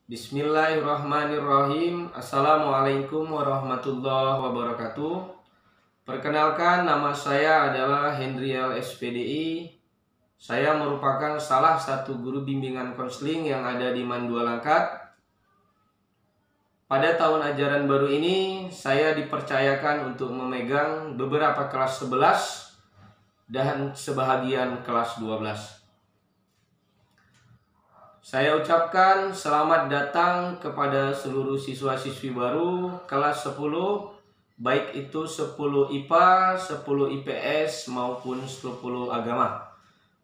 Bismillahirrahmanirrahim. Assalamualaikum warahmatullahi wabarakatuh. Perkenalkan, nama saya adalah Hendriel SPDI. Saya merupakan salah satu guru bimbingan konseling yang ada di Mandua Langkat. Pada tahun ajaran baru ini, saya dipercayakan untuk memegang beberapa kelas 11 dan sebahagian kelas 12. Saya ucapkan selamat datang kepada seluruh siswa-siswi baru kelas 10, baik itu 10 IPA, 10 IPS maupun 10 agama.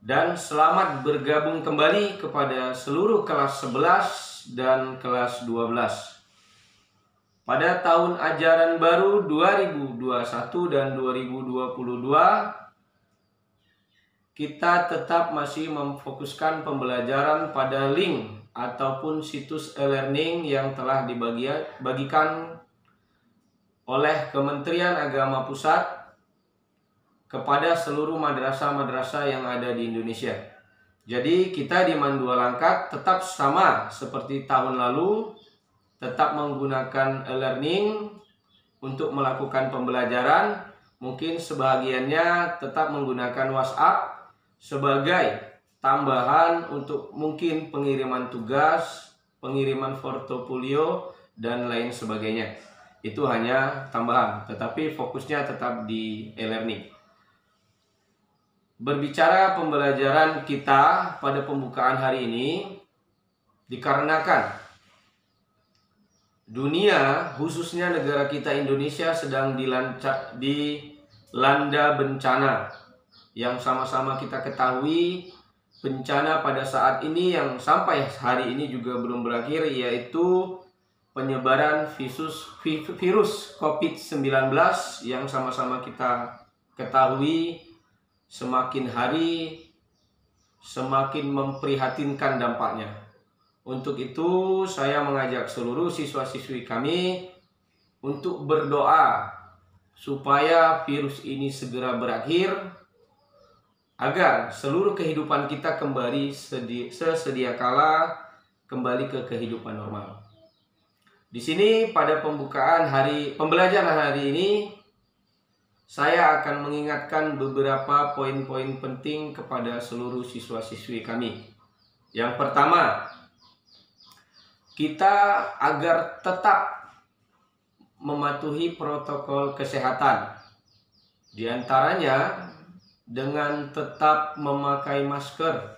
Dan selamat bergabung kembali kepada seluruh kelas 11 dan kelas 12. Pada tahun ajaran baru 2021 dan 2022, kita tetap masih memfokuskan pembelajaran pada link ataupun situs e-learning yang telah dibagikan oleh Kementerian Agama Pusat kepada seluruh madrasah-madrasah yang ada di Indonesia. Jadi kita di Mandua Langkat tetap sama seperti tahun lalu, tetap menggunakan e-learning untuk melakukan pembelajaran. Mungkin sebahagiannya tetap menggunakan WhatsApp sebagai tambahan untuk mungkin pengiriman tugas, pengiriman portofolio, dan lain sebagainya. Itu hanya tambahan, tetapi fokusnya tetap di e-learning. Berbicara pembelajaran kita pada pembukaan hari ini, dikarenakan dunia, khususnya negara kita Indonesia, sedang dilanda bencana yang sama-sama kita ketahui. Bencana pada saat ini yang sampai hari ini juga belum berakhir, yaitu penyebaran virus COVID-19 yang sama-sama kita ketahui semakin hari semakin memprihatinkan dampaknya. Untuk itu saya mengajak seluruh siswa-siswi kami untuk berdoa supaya virus ini segera berakhir, agar seluruh kehidupan kita kembali sesedia kala kembali ke kehidupan normal. Di sini pada pembelajaran hari ini, saya akan mengingatkan beberapa poin-poin penting kepada seluruh siswa-siswi kami. Yang pertama, kita agar tetap mematuhi protokol kesehatan. Di antaranya dengan tetap memakai masker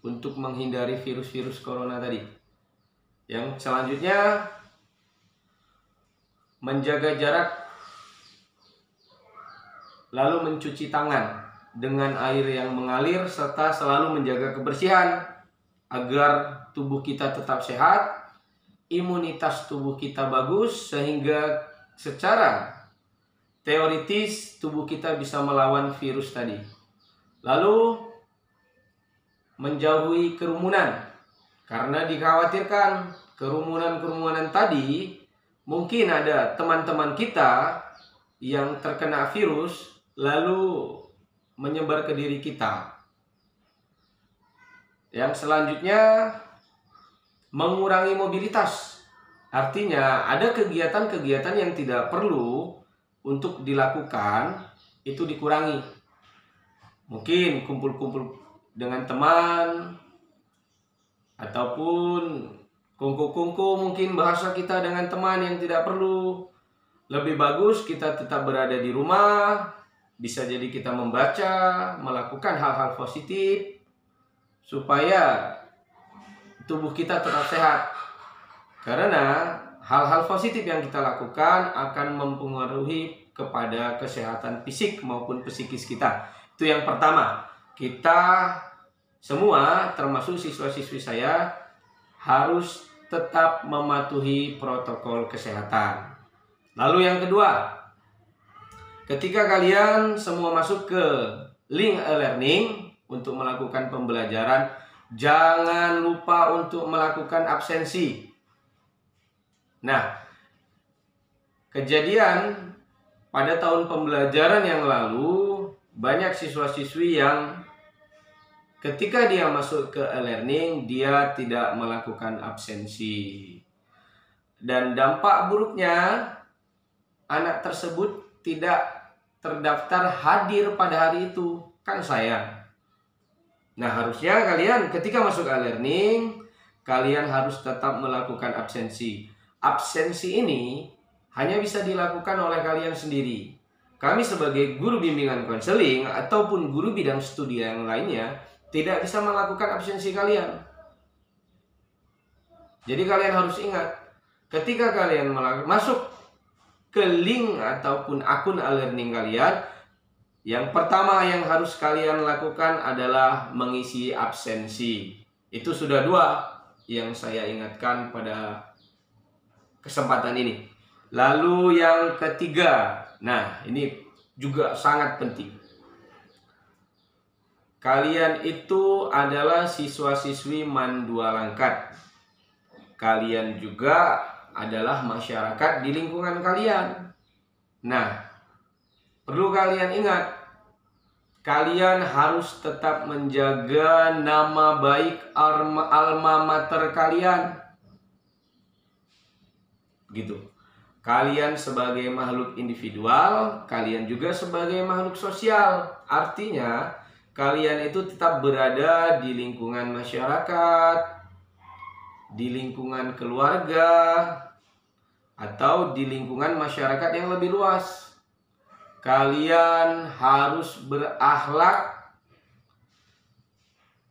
untuk menghindari virus-virus corona tadi. Yang selanjutnya, menjaga jarak, lalu mencuci tangan dengan air yang mengalir, serta selalu menjaga kebersihan agar tubuh kita tetap sehat, imunitas tubuh kita bagus, sehingga secara teoritis tubuh kita bisa melawan virus tadi. Lalu menjauhi kerumunan, karena dikhawatirkan kerumunan tadi mungkin ada teman-teman kita yang terkena virus lalu menyebar ke diri kita. Yang selanjutnya, mengurangi mobilitas. Artinya ada kegiatan-kegiatan yang tidak perlu untuk dilakukan, itu dikurangi. Mungkin kumpul-kumpul dengan teman, ataupun kongko-kongko mungkin bahasa kita dengan teman yang tidak perlu. Lebih bagus kita tetap berada di rumah, bisa jadi kita membaca, melakukan hal-hal positif supaya tubuh kita tetap sehat. Karena hal-hal positif yang kita lakukan akan mempengaruhi kepada kesehatan fisik maupun psikis kita. Itu yang pertama. Kita semua, termasuk siswa-siswi saya, harus tetap mematuhi protokol kesehatan. Lalu yang kedua, ketika kalian semua masuk ke link e-learning untuk melakukan pembelajaran, jangan lupa untuk melakukan absensi. Nah, kejadian pada tahun pembelajaran yang lalu, banyak siswa-siswi yang ketika dia masuk ke e-learning, dia tidak melakukan absensi. Dan dampak buruknya, anak tersebut tidak terdaftar hadir pada hari itu. Kan sayang. Nah, harusnya kalian ketika masuk e-learning, kalian harus tetap melakukan absensi. Absensi ini hanya bisa dilakukan oleh kalian sendiri. Kami sebagai guru bimbingan konseling ataupun guru bidang studi yang lainnya tidak bisa melakukan absensi kalian. Jadi kalian harus ingat, ketika kalian masuk ke link ataupun akun e-learning kalian, yang pertama yang harus kalian lakukan adalah mengisi absensi. Itu sudah 2 yang saya ingatkan pada kesempatan ini. Lalu yang ketiga, nah ini juga sangat penting. Kalian itu adalah siswa-siswi Mandua Langkat. Kalian juga adalah masyarakat di lingkungan kalian. Nah, perlu kalian ingat, kalian harus tetap menjaga nama baik alma mater kalian. Gitu. Kalian sebagai makhluk individual, kalian juga sebagai makhluk sosial. Artinya, kalian itu tetap berada di lingkungan masyarakat, di lingkungan keluarga, atau di lingkungan masyarakat yang lebih luas. Kalian harus berakhlak,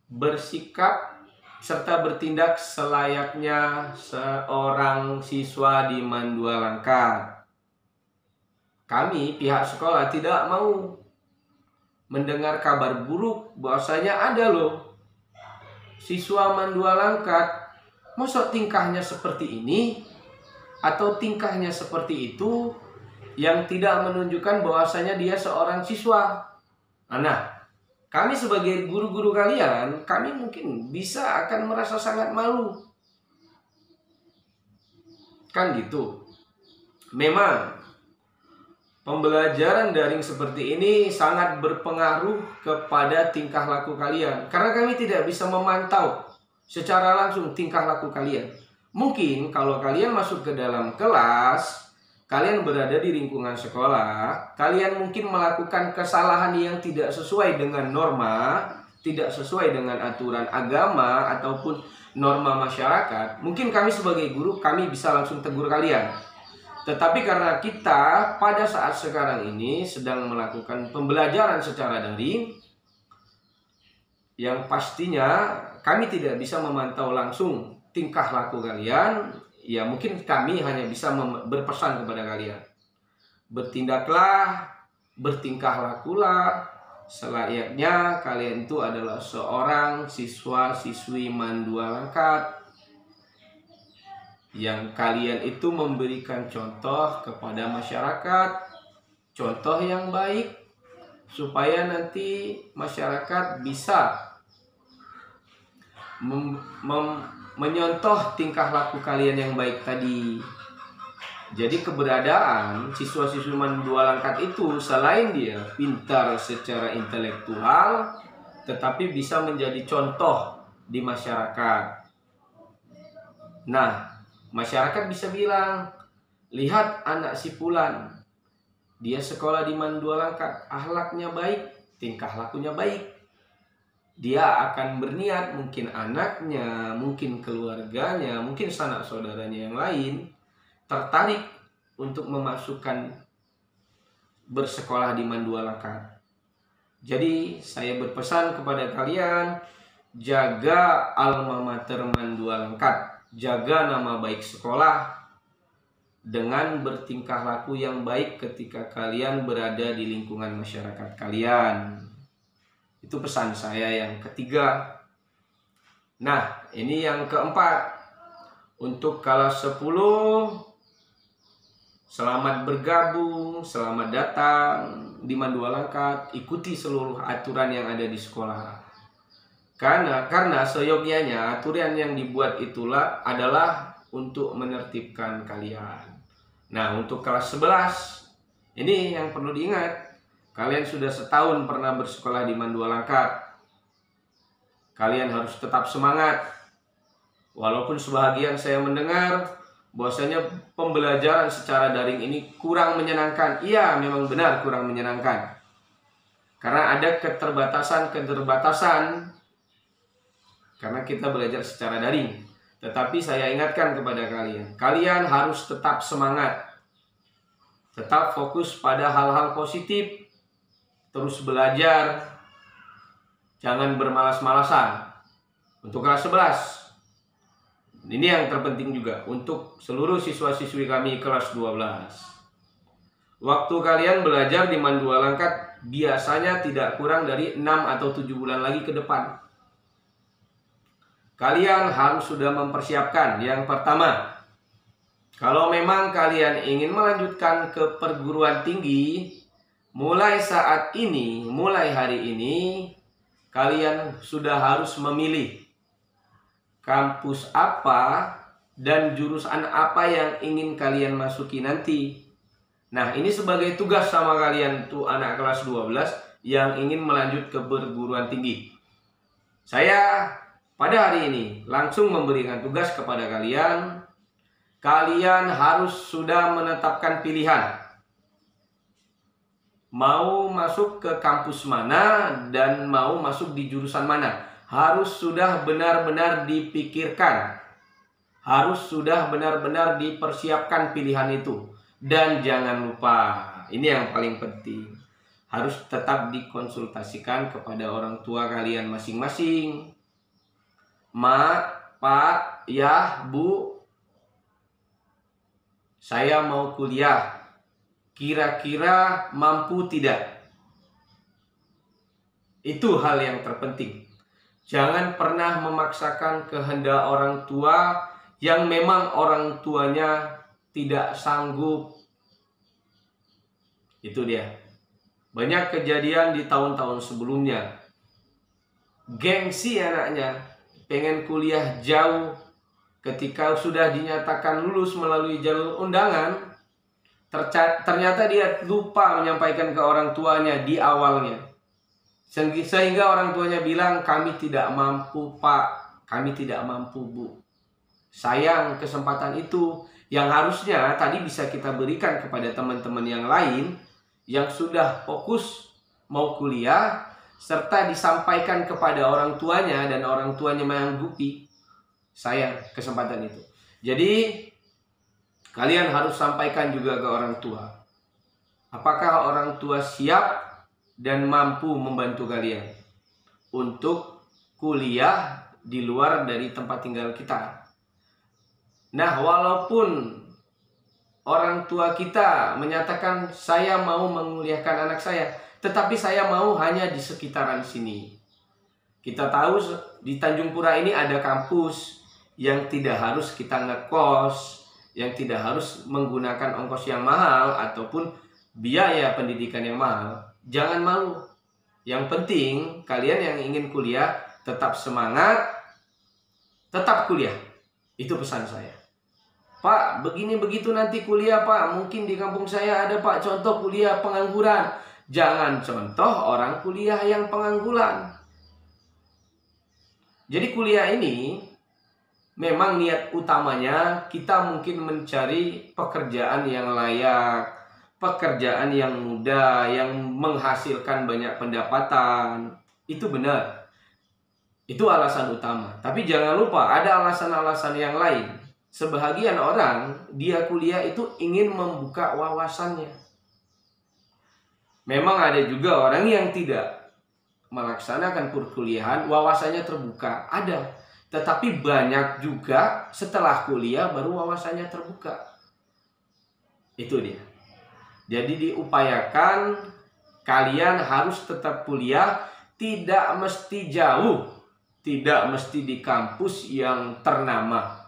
bersikap, serta bertindak selayaknya seorang siswa di Mandua Langkat. Kami pihak sekolah tidak mau mendengar kabar buruk bahwasanya ada loh siswa Mandua Langkat, mosok tingkahnya seperti ini atau tingkahnya seperti itu, yang tidak menunjukkan bahwasanya dia seorang siswa. Nah, kami sebagai guru-guru kalian, kami mungkin bisa akan merasa sangat malu. Kan gitu. Memang pembelajaran daring seperti ini sangat berpengaruh kepada tingkah laku kalian, karena kami tidak bisa memantau secara langsung tingkah laku kalian. Mungkin kalau kalian masuk ke dalam kelas, kalian berada di lingkungan sekolah, kalian mungkin melakukan kesalahan yang tidak sesuai dengan norma, tidak sesuai dengan aturan agama ataupun norma masyarakat. Mungkin kami sebagai guru, kami bisa langsung tegur kalian. Tetapi karena kita pada saat sekarang ini sedang melakukan pembelajaran secara daring, yang pastinya kami tidak bisa memantau langsung tingkah laku kalian. Ya mungkin kami hanya bisa berpesan kepada kalian, bertindaklah, bertingkah lakulah selayaknya kalian itu adalah seorang siswa-siswi Mandua Langkat, yang kalian itu memberikan contoh kepada masyarakat, contoh yang baik, supaya nanti masyarakat bisa menyontoh tingkah laku kalian yang baik tadi. Jadi keberadaan siswa-siswi Mandua Langkat itu selain dia pintar secara intelektual, tetapi bisa menjadi contoh di masyarakat. Nah, masyarakat bisa bilang, lihat anak si Fulan, dia sekolah di Mandua Langkat, akhlaknya baik, tingkah lakunya baik. Dia akan berniat, mungkin anaknya, mungkin keluarganya, mungkin sanak saudaranya yang lain tertarik untuk memasukkan bersekolah di Mandua Langkat. Jadi saya berpesan kepada kalian, jaga alma mater Mandua Langkat, jaga nama baik sekolah dengan bertingkah laku yang baik ketika kalian berada di lingkungan masyarakat kalian. Itu pesan saya yang ketiga. Nah, ini yang keempat. Untuk kelas 10, selamat bergabung, selamat datang di Mandua Langkat. Ikuti seluruh aturan yang ada di sekolah. Karena seyogyanya aturan yang dibuat itulah adalah untuk menertibkan kalian. Nah, untuk kelas 11, ini yang perlu diingat. Kalian sudah setahun pernah bersekolah di Mandua Langkat. Kalian harus tetap semangat. Walaupun sebahagian saya mendengar bahwasanya pembelajaran secara daring ini kurang menyenangkan. Iya, memang benar kurang menyenangkan. Karena ada keterbatasan karena kita belajar secara daring. Tetapi saya ingatkan kepada kalian, kalian harus tetap semangat. Tetap fokus pada hal-hal positif. Terus belajar. Jangan bermalas-malasan. Untuk kelas 11. Ini yang terpenting juga untuk seluruh siswa-siswi kami kelas 12. Waktu kalian belajar di Mandua Langkat biasanya tidak kurang dari 6 atau 7 bulan lagi ke depan. Kalian harus sudah mempersiapkan. Yang pertama, kalau memang kalian ingin melanjutkan ke perguruan tinggi, mulai saat ini, mulai hari ini, kalian sudah harus memilih kampus apa dan jurusan apa yang ingin kalian masuki nanti. Nah, ini sebagai tugas sama kalian tuh anak kelas 12 yang ingin melanjut ke perguruan tinggi. Saya pada hari ini langsung memberikan tugas kepada kalian. Kalian harus sudah menetapkan pilihan. Mau masuk ke kampus mana dan mau masuk di jurusan mana. Harus sudah benar-benar dipikirkan. Harus sudah benar-benar dipersiapkan pilihan itu. Dan jangan lupa, ini yang paling penting, harus tetap dikonsultasikan kepada orang tua kalian masing-masing. Ma, Pak, ya, Bu, saya mau kuliah. Kira-kira mampu tidak? Itu hal yang terpenting. Jangan pernah memaksakan kehendak orang tua yang memang orang tuanya tidak sanggup. Itu dia. Banyak kejadian di tahun-tahun sebelumnya. Gengsi anaknya, pengen kuliah jauh. Ketika sudah dinyatakan lulus melalui jalur undangan, ternyata dia lupa menyampaikan ke orang tuanya di awalnya. Sehingga orang tuanya bilang, kami tidak mampu Pak, kami tidak mampu Bu. Sayang kesempatan itu yang harusnya tadi bisa kita berikan kepada teman-teman yang lain yang sudah fokus mau kuliah, serta disampaikan kepada orang tuanya dan orang tuanya menyanggupi. Sayang kesempatan itu. Jadi kalian harus sampaikan juga ke orang tua. Apakah orang tua siap dan mampu membantu kalian untuk kuliah di luar dari tempat tinggal kita. Nah, walaupun orang tua kita menyatakan saya mau menguliahkan anak saya, tetapi saya mau hanya di sekitaran sini. Kita tahu di Tanjung Pura ini ada kampus yang tidak harus kita ngekos, yang tidak harus menggunakan ongkos yang mahal ataupun biaya pendidikan yang mahal. Jangan malu. Yang penting kalian yang ingin kuliah tetap semangat, tetap kuliah. Itu pesan saya. Pak, begini begitu nanti kuliah Pak. Mungkin di kampung saya ada Pak contoh kuliah pengangguran. Jangan contoh orang kuliah yang pengangguran. Jadi kuliah ini memang niat utamanya kita mungkin mencari pekerjaan yang layak, pekerjaan yang mudah, yang menghasilkan banyak pendapatan. Itu benar. Itu alasan utama. Tapi jangan lupa ada alasan-alasan yang lain. Sebahagian orang, dia kuliah itu ingin membuka wawasannya. Memang ada juga orang yang tidak melaksanakan perkuliahan, wawasannya terbuka. Ada. Tetapi banyak juga setelah kuliah baru wawasannya terbuka. Itu dia. Jadi diupayakan kalian harus tetap kuliah, tidak mesti jauh, tidak mesti di kampus yang ternama.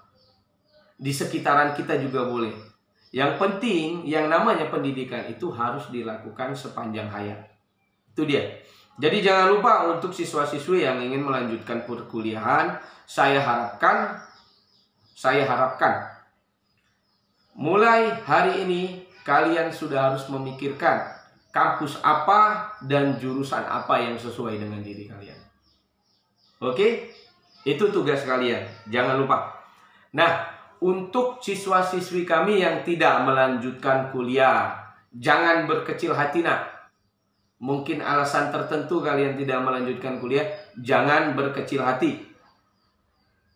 Di sekitaran kita juga boleh. Yang penting, yang namanya pendidikan itu harus dilakukan sepanjang hayat. Itu dia. Jadi jangan lupa untuk siswa-siswi yang ingin melanjutkan perkuliahan, saya harapkan mulai hari ini kalian sudah harus memikirkan kampus apa dan jurusan apa yang sesuai dengan diri kalian. Oke? Itu tugas kalian. Jangan lupa. Nah, untuk siswa-siswi kami yang tidak melanjutkan kuliah, jangan berkecil hati, nak. Mungkin alasan tertentu kalian tidak melanjutkan kuliah, jangan berkecil hati.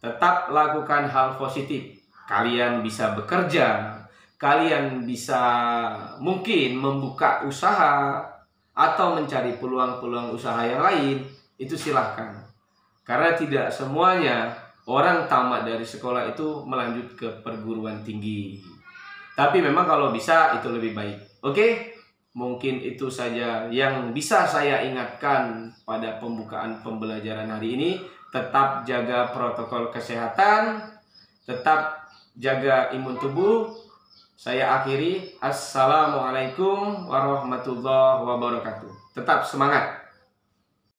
Tetap lakukan hal positif. Kalian bisa bekerja, kalian bisa mungkin membuka usaha atau mencari peluang-peluang usaha yang lain. Itu silahkan. Karena tidak semuanya orang tamat dari sekolah itu melanjut ke perguruan tinggi. Tapi memang kalau bisa itu lebih baik. Oke? Mungkin itu saja yang bisa saya ingatkan pada pembukaan pembelajaran hari ini. Tetap jaga protokol kesehatan, tetap jaga imun tubuh. Saya akhiri. Assalamualaikum warahmatullahi wabarakatuh. Tetap semangat.